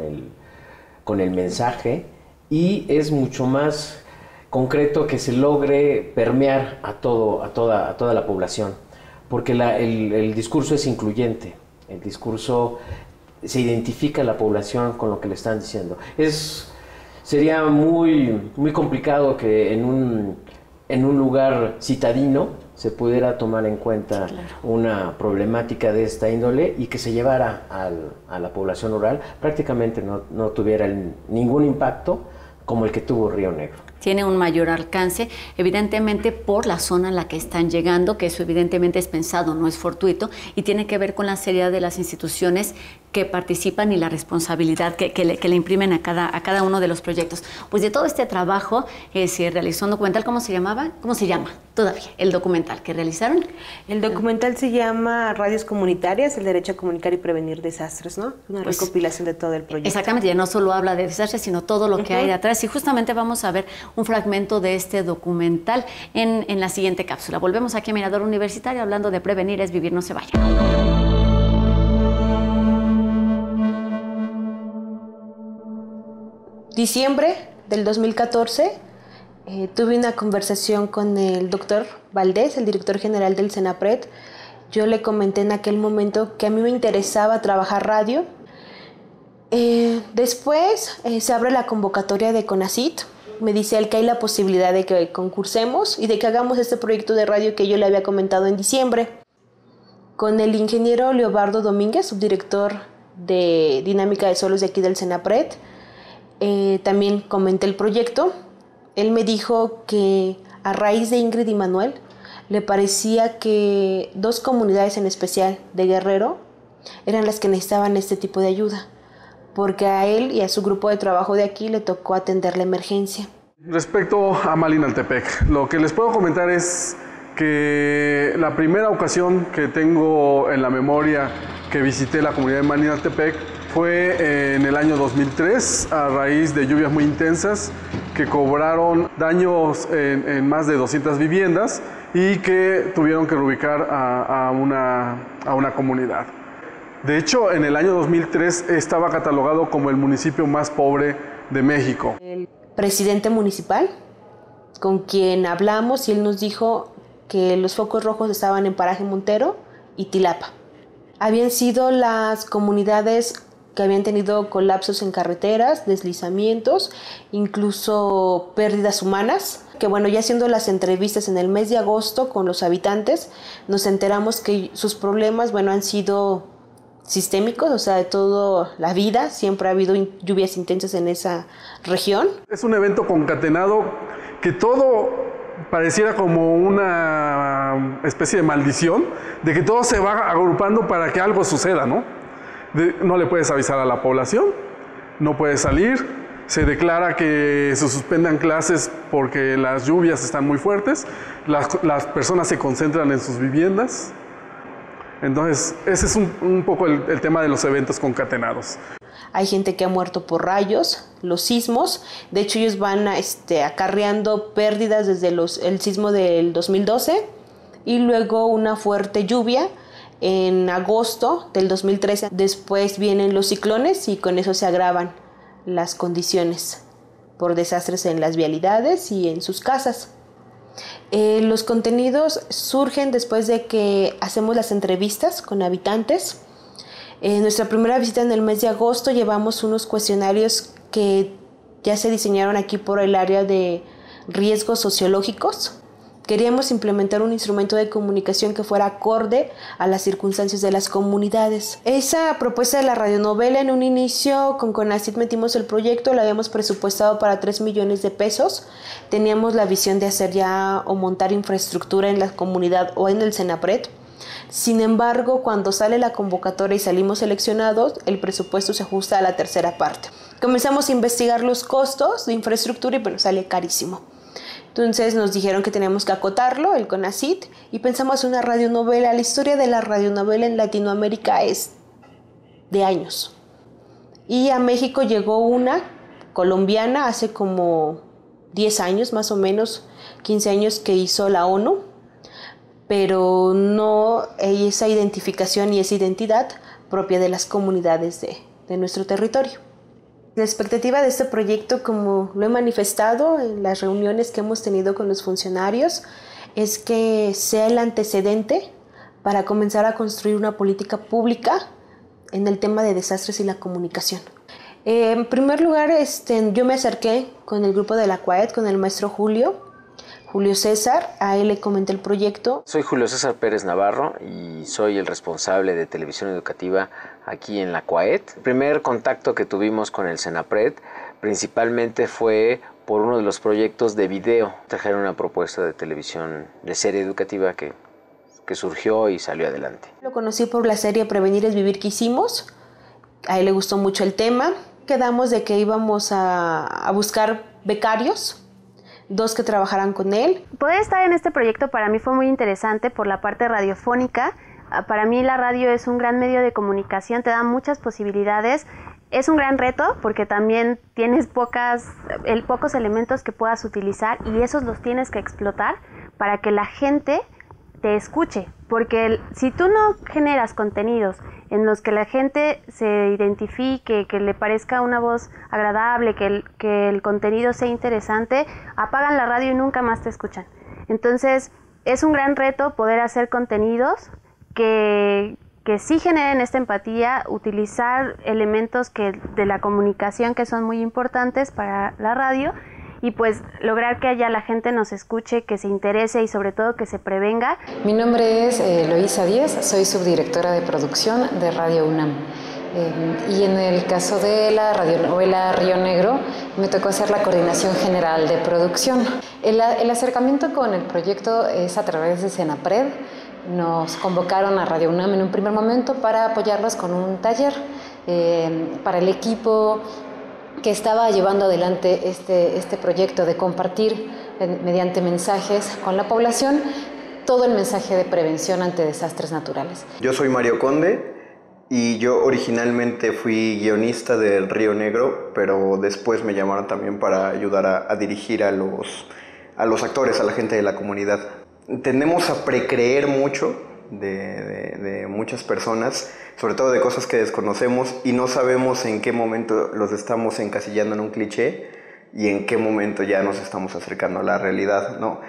el mensaje, y es mucho más concreto que se logre permear a toda la población. Porque el discurso es incluyente, el discurso se identifica a la población con lo que le están diciendo. Sería muy complicado que en un lugar citadino se pudiera tomar en cuenta una problemática de esta índole y que se llevara a la población rural, prácticamente no tuviera ningún impacto como el que tuvo Río Negro. Tiene un mayor alcance, evidentemente por la zona en la que están llegando, que eso evidentemente es pensado, no es fortuito, y tiene que ver con la seriedad de las instituciones que participan y la responsabilidad que le imprimen a cada uno de los proyectos. Pues de todo este trabajo se realizó un documental. ¿Cómo se llamaba? ¿Cómo se llama todavía el documental que realizaron? El documental se llama Radios Comunitarias, el derecho a comunicar y prevenir desastres, ¿no? Una recopilación de todo el proyecto. Exactamente, ya no solo habla de desastres, sino todo lo que hay detrás. Y justamente vamos a ver un fragmento de este documental en la siguiente cápsula. Volvemos aquí a Mirador Universitario hablando de prevenir es vivir, no se vaya. Diciembre del 2014 tuve una conversación con el doctor Valdés, el director general del CENAPRED. Yo le comenté en aquel momento que a mí me interesaba trabajar radio. Después se abre la convocatoria de CONACYT. Me dice él que hay la posibilidad de que concursemos y de que hagamos este proyecto de radio que yo le había comentado en diciembre. Con el ingeniero Leobardo Domínguez, subdirector de Dinámica de Suelos de aquí del CENAPRED, también comenté el proyecto. Él me dijo que a raíz de Ingrid y Manuel le parecía que 2 comunidades en especial de Guerrero eran las que necesitaban este tipo de ayuda, porque a él y a su grupo de trabajo de aquí le tocó atender la emergencia. Respecto a Malinaltepec, lo que les puedo comentar es que la primera ocasión que tengo en la memoria que visité la comunidad de Malinaltepec fue en el año 2003, a raíz de lluvias muy intensas que cobraron daños en más de 200 viviendas y que tuvieron que reubicar a una comunidad. De hecho, en el año 2003 estaba catalogado como el municipio más pobre de México. El presidente municipal, con quien hablamos, y él nos dijo que los focos rojos estaban en Paraje Montero y Tilapa. Habían sido las comunidades que habían tenido colapsos en carreteras, deslizamientos, incluso pérdidas humanas. Que bueno, ya haciendo las entrevistas en el mes de agosto con los habitantes, nos enteramos que sus problemas, bueno, han sido sistémicos, o sea, de toda la vida. Siempre ha habido lluvias intensas en esa región. Es un evento concatenado que todo pareciera como una especie de maldición, de que todo se va agrupando para que algo suceda, ¿no? No le puedes avisar a la población, no puedes salir. Se declara que se suspendan clases porque las lluvias están muy fuertes, las personas se concentran en sus viviendas. Entonces, ese es un poco el tema de los eventos concatenados. Hay gente que ha muerto por rayos, los sismos. De hecho, ellos van acarreando pérdidas desde el sismo del 2012 y luego una fuerte lluvia en agosto del 2013. Después vienen los ciclones y con eso se agravan las condiciones por desastres en las vialidades y en sus casas. Los contenidos surgen después de que hacemos las entrevistas con habitantes. En nuestra primera visita en el mes de agosto llevamos unos cuestionarios que ya se diseñaron aquí por el área de riesgos sociológicos. Queríamos implementar un instrumento de comunicación que fuera acorde a las circunstancias de las comunidades. Esa propuesta de la radionovela, en un inicio con CONACYT metimos el proyecto, lo habíamos presupuestado para 3 millones de pesos. Teníamos la visión de hacer ya o montar infraestructura en la comunidad o en el CENAPRED. Sin embargo, cuando sale la convocatoria y salimos seleccionados, el presupuesto se ajusta a la tercera parte. Comenzamos a investigar los costos de infraestructura y bueno, sale carísimo. Entonces nos dijeron que teníamos que acotarlo, el CONACYT, y pensamos una radionovela. La historia de la radionovela en Latinoamérica es de años. Y a México llegó una colombiana hace como 10 años, más o menos, 15 años, que hizo la ONU, pero no hay esa identificación y esa identidad propia de las comunidades de nuestro territorio. La expectativa de este proyecto, como lo he manifestado en las reuniones que hemos tenido con los funcionarios, es que sea el antecedente para comenzar a construir una política pública en el tema de desastres y la comunicación. En primer lugar, yo me acerqué con el grupo de la CUAET, con el maestro Julio César, a él le comenté el proyecto. Soy Julio César Pérez Navarro y soy el responsable de televisión educativa aquí en la CUAET. El primer contacto que tuvimos con el CENAPRED principalmente fue por uno de los proyectos de video. Trajeron una propuesta de televisión de serie educativa que surgió y salió adelante. Lo conocí por la serie Prevenir es Vivir que hicimos. A él le gustó mucho el tema. Quedamos de que íbamos a buscar becarios, 2 que trabajaran con él. Poder estar en este proyecto para mí fue muy interesante por la parte radiofónica. Para mí la radio es un gran medio de comunicación, te da muchas posibilidades. Es un gran reto porque también tienes pocos elementos que puedas utilizar y esos los tienes que explotar para que la gente te escuche. Porque si tú no generas contenidos en los que la gente se identifique, que le parezca una voz agradable, que el contenido sea interesante, apagan la radio y nunca más te escuchan. Entonces es un gran reto poder hacer contenidos que sí generen esta empatía, utilizar elementos de la comunicación que son muy importantes para la radio y pues lograr que allá la gente nos escuche, que se interese y sobre todo que se prevenga. Mi nombre es Eloísa Díaz, soy subdirectora de producción de Radio UNAM. Y en el caso de la radionovela Río Negro me tocó hacer la coordinación general de producción. El acercamiento con el proyecto es a través de CENAPRED. Nos convocaron a Radio UNAM en un primer momento para apoyarlos con un taller para el equipo que estaba llevando adelante este proyecto de compartir mediante mensajes con la población todo el mensaje de prevención ante desastres naturales. Yo soy Mario Conde y yo originalmente fui guionista del Río Negro, pero después me llamaron también para ayudar a dirigir a los actores, a la gente de la comunidad. Tendemos a precreer mucho de muchas personas, sobre todo de cosas que desconocemos y no sabemos en qué momento los estamos encasillando en un cliché y en qué momento ya nos estamos acercando a la realidad, ¿no?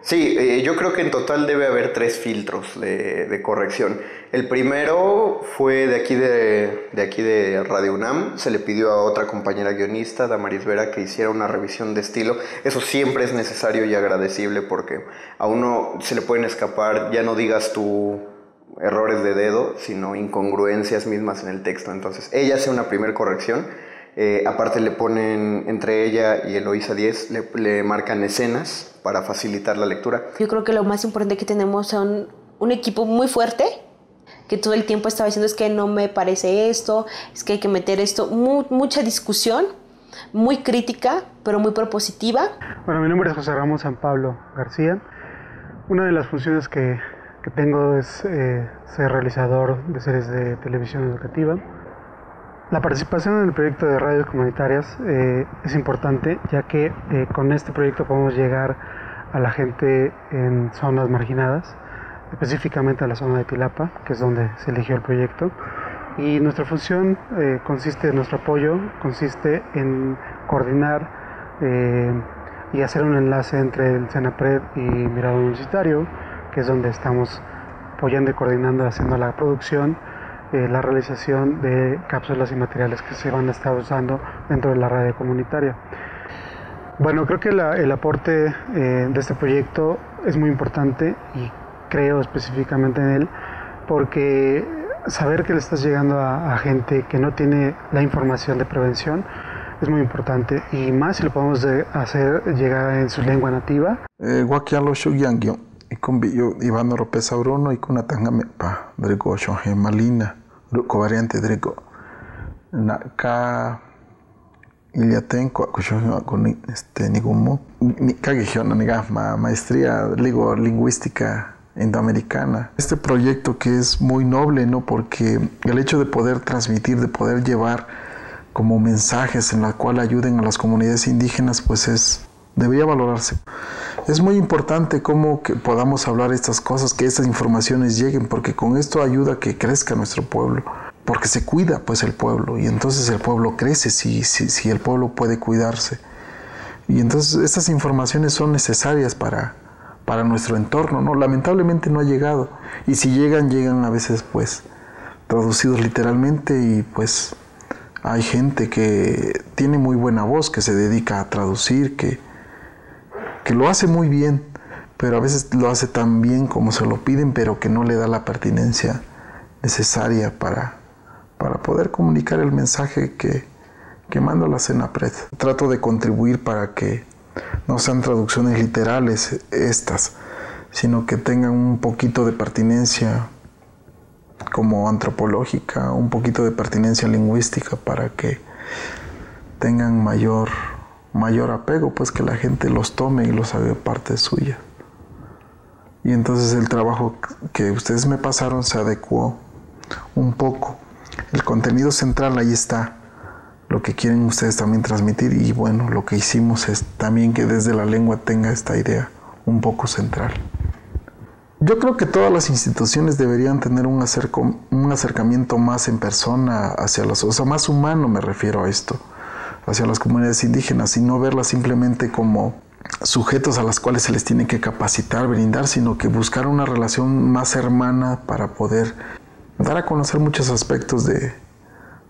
Sí, yo creo que en total debe haber 3 filtros de corrección. El primero fue de aquí de Radio UNAM. Se le pidió a otra compañera guionista, Damaris Vera, que hiciera una revisión de estilo. Eso siempre es necesario y agradecible porque a uno se le pueden escapar, ya no digas tú errores de dedo, sino incongruencias mismas en el texto. Entonces, ella hace una primera corrección. Aparte le ponen, entre ella y Eloísa 10, le marcan escenas para facilitar la lectura. Yo creo que lo más importante que tenemos son un equipo muy fuerte, que todo el tiempo estaba diciendo es que no me parece esto, es que hay que meter esto, mucha discusión, muy crítica, pero muy propositiva. Bueno, mi nombre es José Ramón San Pablo García. Una de las funciones que tengo es ser realizador de series de televisión educativa. La participación en el proyecto de radios comunitarias es importante, ya que con este proyecto podemos llegar a la gente en zonas marginadas, específicamente a la zona de Tilapa, que es donde se eligió el proyecto. Y nuestra función nuestro apoyo consiste en coordinar y hacer un enlace entre el CENAPRED y Mirador Universitario, que es donde estamos apoyando y coordinando, haciendo la producción, la realización de cápsulas y materiales que se van a estar usando dentro de la radio comunitaria. Bueno, creo que el aporte de este proyecto es muy importante y creo específicamente en él porque saber que le estás llegando a gente que no tiene la información de prevención es muy importante, y más si lo podemos hacer llegar en su lengua nativa. Guaquialo Shugyangyo, y con Iván Oropesa Bruno y con una tangamepa, Drigo Shonge Malina, Ruko variante Drigo. Ka Iliatenco, con Nigumu, Kagion, maestría lingüística indoamericana. Este proyecto que es muy noble, ¿no? Porque el hecho de poder transmitir, de poder llevar como mensajes en la cual ayuden a las comunidades indígenas, pues debería valorarse. Es muy importante cómo que podamos hablar estas cosas, que estas informaciones lleguen, porque con esto ayuda a que crezca nuestro pueblo, porque se cuida pues el pueblo, y entonces el pueblo crece si el pueblo puede cuidarse. Y entonces estas informaciones son necesarias para nuestro entorno, ¿no? Lamentablemente no ha llegado, y si llegan a veces pues traducidos literalmente, y pues hay gente que tiene muy buena voz, que se dedica a traducir, que lo hace muy bien, pero a veces lo hace tan bien como se lo piden, pero que no le da la pertinencia necesaria para poder comunicar el mensaje que manda la CENAPRED. Trato de contribuir para que no sean traducciones literales estas, sino que tengan un poquito de pertinencia como antropológica, un poquito de pertinencia lingüística, para que tengan mayor apego, pues que la gente los tome y los haga parte suya. Y entonces el trabajo que ustedes me pasaron se adecuó un poco. El contenido central ahí está, lo que quieren ustedes también transmitir, y bueno, lo que hicimos es también que desde la lengua tenga esta idea un poco central. Yo creo que todas las instituciones deberían tener un acercamiento más en persona hacia o sea, más humano me refiero a esto, hacia las comunidades indígenas, y no verlas simplemente como sujetos a las cuales se les tiene que capacitar, brindar, sino que buscar una relación más hermana para poder dar a conocer muchos aspectos de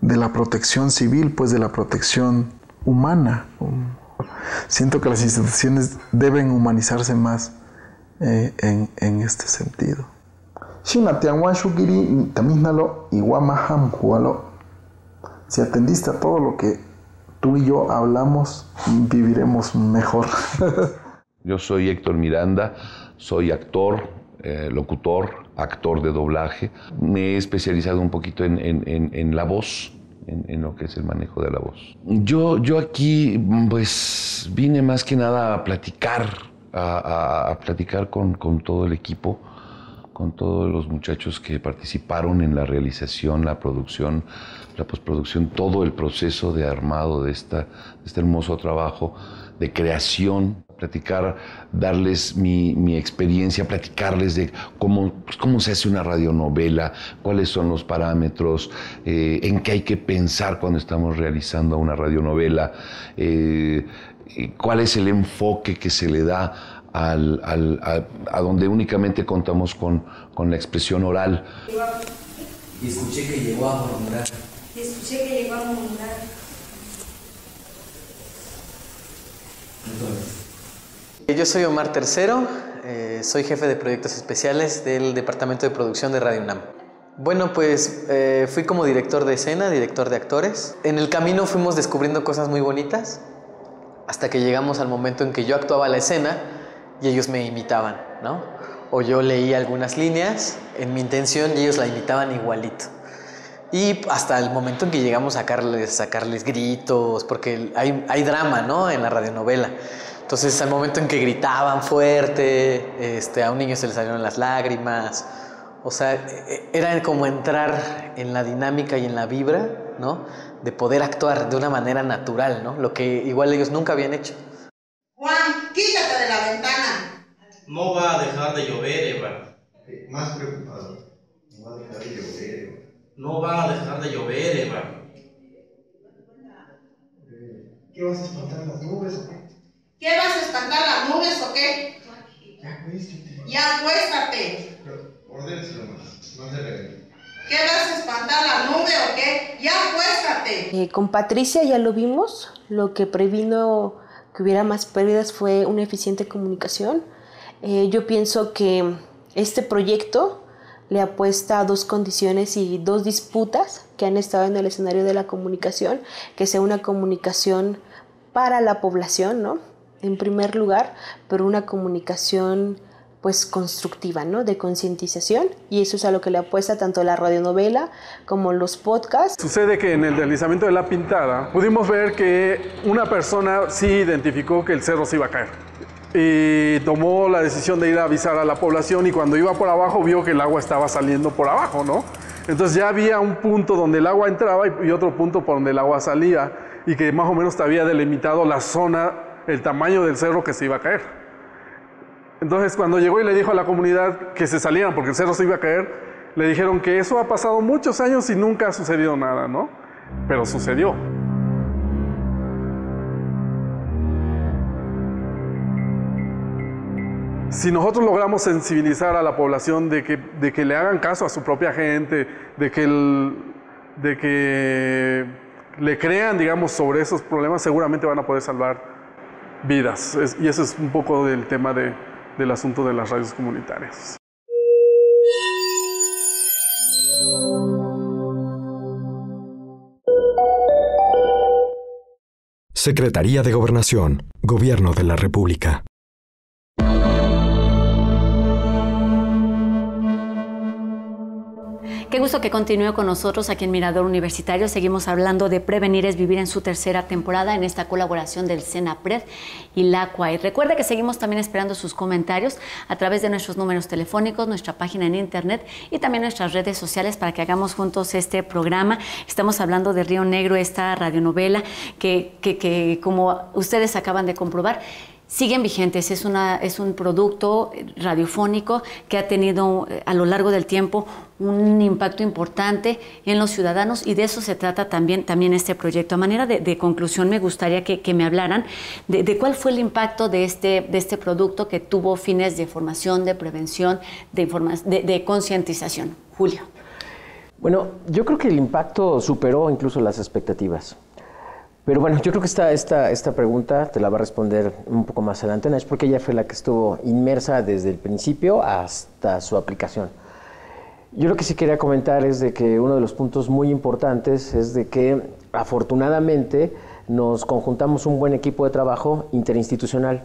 la protección civil, pues de la protección humana. Siento que las instituciones deben humanizarse más en este sentido. Si atendiste a todo lo que tú y yo hablamos, viviremos mejor. Yo soy Héctor Miranda, soy actor, locutor, actor de doblaje. Me he especializado un poquito en la voz, en lo que es el manejo de la voz. Yo aquí pues vine más que nada a platicar, a platicar con todo el equipo, con todos los muchachos que participaron en la realización, la producción, la postproducción, todo el proceso de armado de este hermoso trabajo de creación. Platicar, darles mi experiencia, platicarles de cómo se hace una radionovela, cuáles son los parámetros, en qué hay que pensar cuando estamos realizando una radionovela, cuál es el enfoque que se le da a donde únicamente contamos con la expresión oral. Y escuché que llegó a murmurar. Yo soy Omar Tercero, soy jefe de proyectos especiales del Departamento de Producción de Radio UNAM. Bueno, pues fui como director de escena, director de actores. En el camino fuimos descubriendo cosas muy bonitas hasta que llegamos al momento en que yo actuaba la escena y ellos me imitaban, ¿no? O yo leía algunas líneas en mi intención y ellos la imitaban igualito. Y hasta el momento en que llegamos a sacarles gritos, porque hay drama, ¿no?, en la radionovela. Entonces, al momento en que gritaban fuerte, a un niño se le salieron las lágrimas. O sea, era como entrar en la dinámica y en la vibra, ¿no?, de poder actuar de una manera natural, ¿no?, lo que igual ellos nunca habían hecho. Juan, quítate de la ventana. No va a dejar de llover, Eva. Más preocupado. No va a dejar de llover, Eva. No va a dejar de llover, Eva. ¿Qué vas a espantar las nubes o qué? ¿Qué vas a espantar las nubes o qué? Ya acuéstate. Ya acuéstate. Ordénselo más, no se regañe. ¿Qué vas a espantar la nube o qué? Ya acuéstate. Con Patricia ya lo vimos. Lo que previno que hubiera más pérdidas fue una eficiente comunicación. Yo pienso que este proyecto le apuesta a dos condiciones y dos disputas que han estado en el escenario de la comunicación, que sea una comunicación para la población, ¿no?, en primer lugar, pero una comunicación pues constructiva, ¿no?, de concientización, y eso es a lo que le apuesta tanto la radionovela como los podcasts. Sucede que en el deslizamiento de La Pintada pudimos ver que una persona sí identificó que el cerro se iba a caer y tomó la decisión de ir a avisar a la población, y cuando iba por abajo vio que el agua estaba saliendo por abajo, ¿no? Entonces ya había un punto donde el agua entraba y otro punto por donde el agua salía, y que más o menos te había delimitado la zona, el tamaño del cerro que se iba a caer. Entonces cuando llegó y le dijo a la comunidad que se salieran porque el cerro se iba a caer, le dijeron que eso ha pasado muchos años y nunca ha sucedido nada, ¿no? Pero sucedió. Si nosotros logramos sensibilizar a la población de que le hagan caso a su propia gente, de que le crean, digamos, sobre esos problemas, seguramente van a poder salvar vidas. Y ese es un poco del tema del asunto de las radios comunitarias. Secretaría de Gobernación, Gobierno de la República. Qué gusto que continúe con nosotros aquí en Mirador Universitario. Seguimos hablando de Prevenir es Vivir en su tercera temporada en esta colaboración del CENAPRED y la CUAI. Recuerda que seguimos también esperando sus comentarios a través de nuestros números telefónicos, nuestra página en internet y también nuestras redes sociales para que hagamos juntos este programa. Estamos hablando de Río Negro, esta radionovela que como ustedes acaban de comprobar, siguen vigentes. Es un producto radiofónico que ha tenido a lo largo del tiempo un impacto importante en los ciudadanos, y de eso se trata también este proyecto. A manera de conclusión, me gustaría que me hablaran de cuál fue el impacto de este producto, que tuvo fines de formación, de prevención, de concientización. Julio. Bueno, yo creo que el impacto superó incluso las expectativas. Pero bueno, yo creo que esta pregunta te la va a responder un poco más adelante, Nash, porque ella fue la que estuvo inmersa desde el principio hasta su aplicación. Yo lo que sí quería comentar es de que uno de los puntos muy importantes es de que afortunadamente nos conjuntamos un buen equipo de trabajo interinstitucional.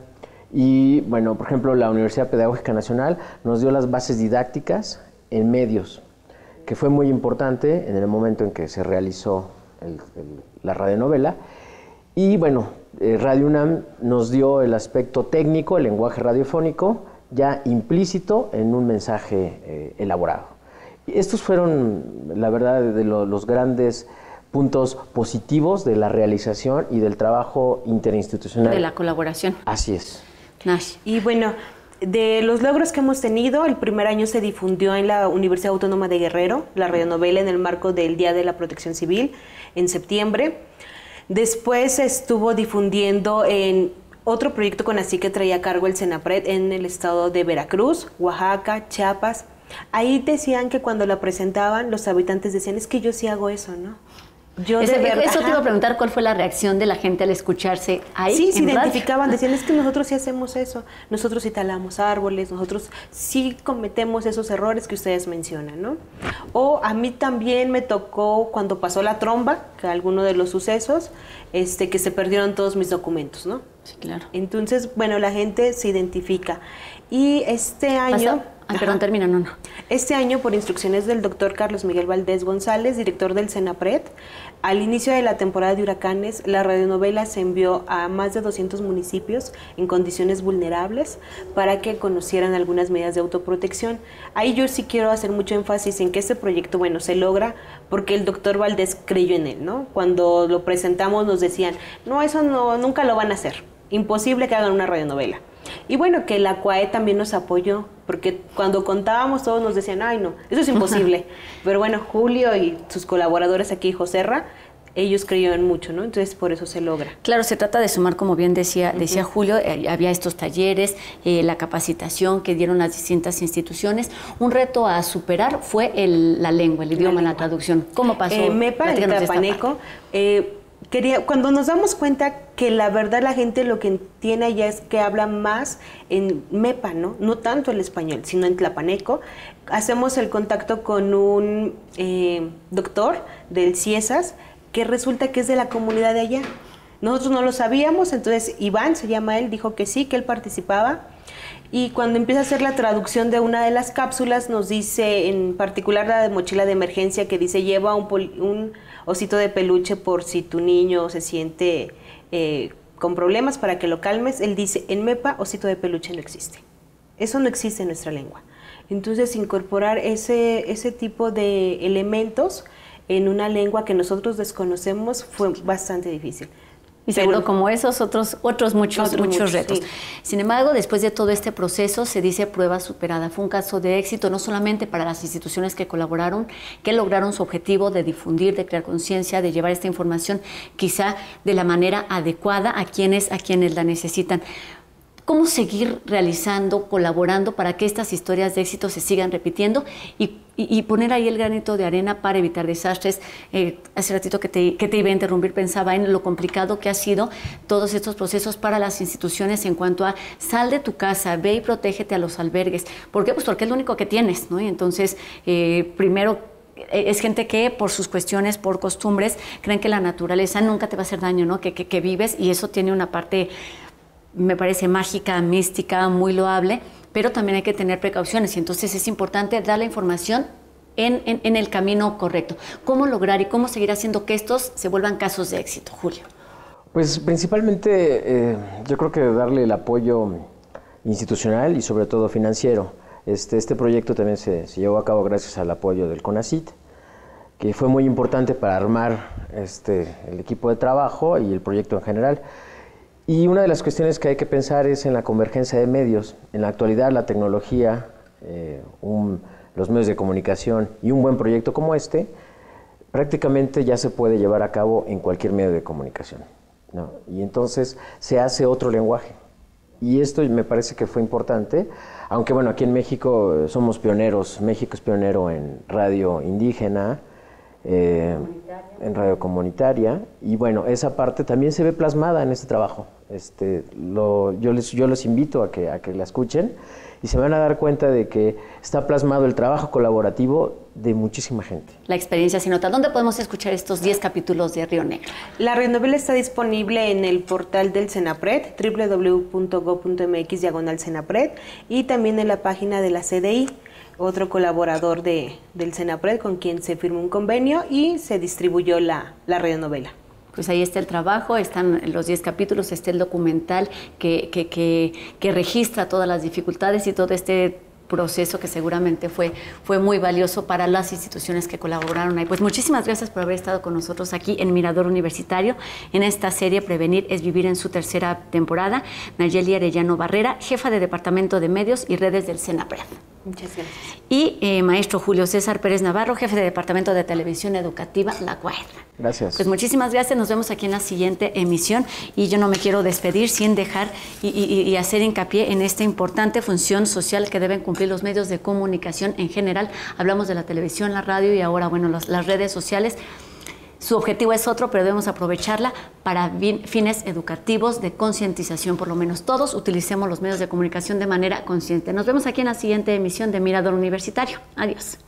Y bueno, por ejemplo, la Universidad Pedagógica Nacional nos dio las bases didácticas en medios, que fue muy importante en el momento en que se realizó la radionovela. Y bueno, Radio UNAM nos dio el aspecto técnico, el lenguaje radiofónico, ya implícito en un mensaje elaborado. Y estos fueron, la verdad, de los grandes puntos positivos de la realización y del trabajo interinstitucional. De la colaboración. Así es. Nash. Y bueno, de los logros que hemos tenido, el primer año se difundió en la Universidad Autónoma de Guerrero la radionovela en el marco del Día de la Protección Civil en septiembre. Después se estuvo difundiendo en otro proyecto con así que traía a cargo el Senapred en el estado de Veracruz, Oaxaca, Chiapas. Ahí decían que cuando la presentaban, los habitantes decían, es que yo sí hago eso, ¿no? Yo eso te iba a preguntar, ¿cuál fue la reacción de la gente al escucharse ahí? Sí, se identificaban, decían, es que nosotros sí hacemos eso, nosotros sí talamos árboles, nosotros sí cometemos esos errores que ustedes mencionan, ¿no? O a mí también me tocó cuando pasó la tromba, que alguno de los sucesos, que se perdieron todos mis documentos, ¿no? Sí, claro. Entonces, bueno, la gente se identifica. Y este año... perdón, termina, no. Este año, por instrucciones del doctor Carlos Miguel Valdés González, director del Senapred, al inicio de la temporada de huracanes, la radionovela se envió a más de 200 municipios en condiciones vulnerables para que conocieran algunas medidas de autoprotección. Ahí yo sí quiero hacer mucho énfasis en que este proyecto, bueno, se logra porque el doctor Valdés creyó en él, ¿no? Cuando lo presentamos nos decían, no, eso no, nunca lo van a hacer, imposible que hagan una radionovela. Y bueno, que la CUAE también nos apoyó, porque cuando contábamos todos nos decían, ay no, eso es imposible. Pero bueno, Julio y sus colaboradores aquí, Joserra, ellos creyeron mucho, ¿no? Entonces por eso se logra. Claro, se trata de sumar, como bien decía Julio, había estos talleres, la capacitación que dieron las distintas instituciones. Un reto a superar fue la lengua, el idioma, la traducción. ¿Cómo pasó? MEPA, el Tlapaneco, cuando nos damos cuenta que la verdad la gente lo que tiene allá es que habla más en MEPA, ¿no? No tanto el español, sino en tlapaneco. Hacemos el contacto con un doctor del CIESAS que resulta que es de la comunidad de allá. Nosotros no lo sabíamos, entonces Iván, se llama él, dijo que sí, que él participaba. Y cuando empieza a hacer la traducción de una de las cápsulas, nos dice, en particular la de mochila de emergencia, que dice, lleva un osito de peluche por si tu niño se siente con problemas para que lo calmes. Él dice, en MEPA, osito de peluche no existe. Eso no existe en nuestra lengua. Entonces, incorporar ese tipo de elementos en una lengua que nosotros desconocemos fue bastante difícil. Y seguro como esos, otros muchos retos. Sí. Sin embargo, después de todo este proceso, se dice prueba superada. Fue un caso de éxito, no solamente para las instituciones que colaboraron, que lograron su objetivo de difundir, de crear conciencia, de llevar esta información quizá de la manera adecuada a quienes la necesitan. ¿Cómo seguir realizando, colaborando para que estas historias de éxito se sigan repitiendo y poner ahí el granito de arena para evitar desastres? Hace ratito que te iba a interrumpir, pensaba en lo complicado que ha sido todos estos procesos para las instituciones en cuanto a sal de tu casa, ve y protégete a los albergues. ¿Por qué? Pues porque es lo único que tienes, ¿no? Y entonces, primero, es gente que por sus cuestiones, por costumbres, creen que la naturaleza nunca te va a hacer daño, ¿no? Que vives, y eso tiene una parte, me parece mágica, mística, muy loable, pero también hay que tener precauciones y entonces es importante dar la información en el camino correcto. ¿Cómo lograr y cómo seguir haciendo que estos se vuelvan casos de éxito, Julio? Pues principalmente yo creo que darle el apoyo institucional y sobre todo financiero. Este proyecto también se llevó a cabo gracias al apoyo del CONACYT, que fue muy importante para armar el equipo de trabajo y el proyecto en general. Y una de las cuestiones que hay que pensar es en la convergencia de medios. En la actualidad la tecnología, los medios de comunicación y un buen proyecto como prácticamente ya se puede llevar a cabo en cualquier medio de comunicación, ¿no? Y entonces se hace otro lenguaje. Y esto me parece que fue importante, aunque bueno, aquí en México somos pioneros. México es pionero en radio indígena, en radio comunitaria, y bueno, esa parte también se ve plasmada en este trabajo. Yo les invito a que la escuchen y se van a dar cuenta de que está plasmado el trabajo colaborativo de muchísima gente. La experiencia se nota. ¿Dónde podemos escuchar estos 10 capítulos de Río Negro? La radionovela está disponible en el portal del Senapred, www.gov.mx/Senapred, y también en la página de la CDI, otro colaborador del Senapred con quien se firmó un convenio y se distribuyó la radionovela. Pues ahí está el trabajo, están los 10 capítulos, está el documental que registra todas las dificultades y todo este proceso que seguramente fue muy valioso para las instituciones que colaboraron ahí. Pues muchísimas gracias por haber estado con nosotros aquí en Mirador Universitario, en esta serie Prevenir es Vivir, en su tercera temporada. Nayeli Arellano Barrera, jefa de Departamento de Medios y Redes del Senapred. Muchas gracias. Y maestro Julio César Pérez Navarro, jefe de Departamento de Televisión Educativa, La Guaira. Gracias. Pues muchísimas gracias, nos vemos aquí en la siguiente emisión y yo no me quiero despedir sin dejar y hacer hincapié en esta importante función social que deben cumplir los medios de comunicación en general. Hablamos de la televisión, la radio y ahora, bueno, las redes sociales. Su objetivo es otro, pero debemos aprovecharla para fines educativos, de concientización, por lo menos todos utilicemos los medios de comunicación de manera consciente. Nos vemos aquí en la siguiente emisión de Mirador Universitario. Adiós.